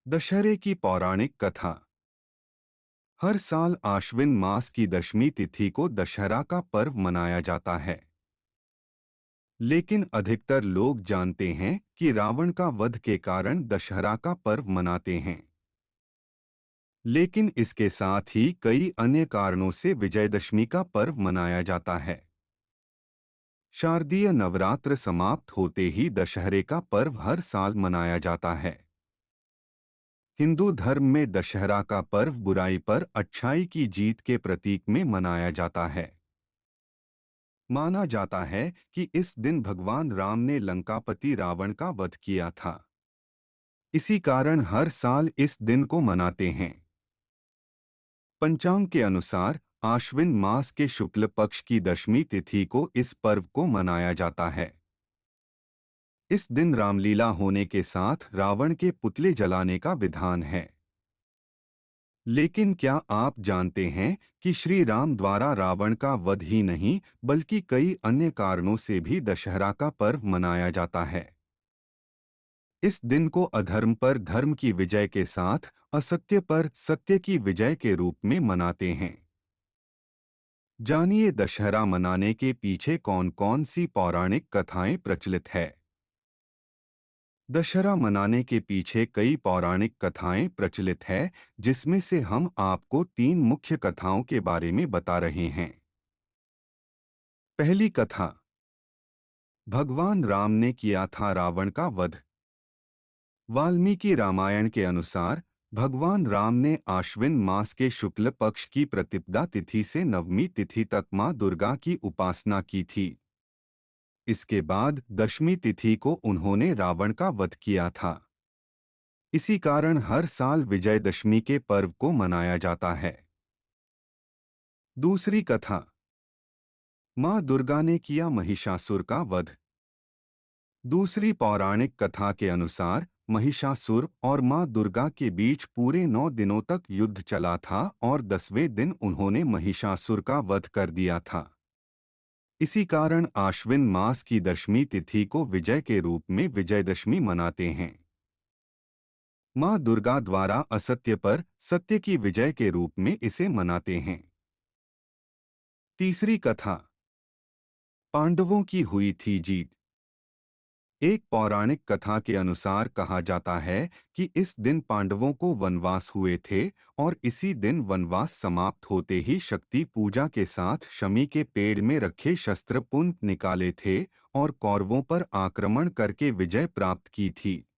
दशहरे की पौराणिक कथा। हर साल आश्विन मास की दशमी तिथि को दशहरा का पर्व मनाया जाता है। लेकिन अधिकतर लोग जानते हैं कि रावण का वध के कारण दशहरा का पर्व मनाते हैं। लेकिन इसके साथ ही कई अन्य कारणों से विजयदशमी का पर्व मनाया जाता है। शारदीय नवरात्र समाप्त होते ही दशहरे का पर्व हर साल मनाया जाता है। हिंदू धर्म में दशहरा का पर्व बुराई पर अच्छाई की जीत के प्रतीक में मनाया जाता है। माना जाता है कि इस दिन भगवान राम ने लंकापति रावण का वध किया था। इसी कारण हर साल इस दिन को मनाते हैं। पंचांग के अनुसार आश्विन मास के शुक्ल पक्ष की दशमी तिथि को इस पर्व को मनाया जाता है। इस दिन रामलीला होने के साथ रावण के पुतले जलाने का विधान है। लेकिन क्या आप जानते हैं कि श्री राम द्वारा रावण का वध ही नहीं बल्कि कई अन्य कारणों से भी दशहरा का पर्व मनाया जाता है। इस दिन को अधर्म पर धर्म की विजय के साथ असत्य पर सत्य की विजय के रूप में मनाते हैं। जानिए दशहरा मनाने के पीछे कौन कौन सी पौराणिक कथाएं प्रचलित है। दशहरा मनाने के पीछे कई पौराणिक कथाएं प्रचलित है, जिसमें से हम आपको 3 मुख्य कथाओं के बारे में बता रहे हैं। पहली कथा। भगवान राम ने किया था रावण का वध। वाल्मीकि रामायण के अनुसार भगवान राम ने आश्विन मास के शुक्ल पक्ष की प्रतिपदा तिथि से नवमी तिथि तक मां दुर्गा की उपासना की थी। इसके बाद दशमी तिथि को उन्होंने रावण का वध किया था। इसी कारण हर साल विजयदशमी के पर्व को मनाया जाता है। दूसरी कथा। मां दुर्गा ने किया महिषासुर का वध। दूसरी पौराणिक कथा के अनुसार महिषासुर और मां दुर्गा के बीच पूरे 9 दिनों तक युद्ध चला था और 10वें दिन उन्होंने महिषासुर का वध कर दिया था। इसी कारण आश्विन मास की दशमी तिथि को विजय के रूप में विजयदशमी मनाते हैं। मां दुर्गा द्वारा असत्य पर सत्य की विजय के रूप में इसे मनाते हैं। तीसरी कथा। पांडवों की हुई थी जीत। एक पौराणिक कथा के अनुसार कहा जाता है कि इस दिन पांडवों को वनवास हुए थे और इसी दिन वनवास समाप्त होते ही शक्ति पूजा के साथ शमी के पेड़ में रखे शस्त्र पुनः निकाले थे और कौरवों पर आक्रमण करके विजय प्राप्त की थी।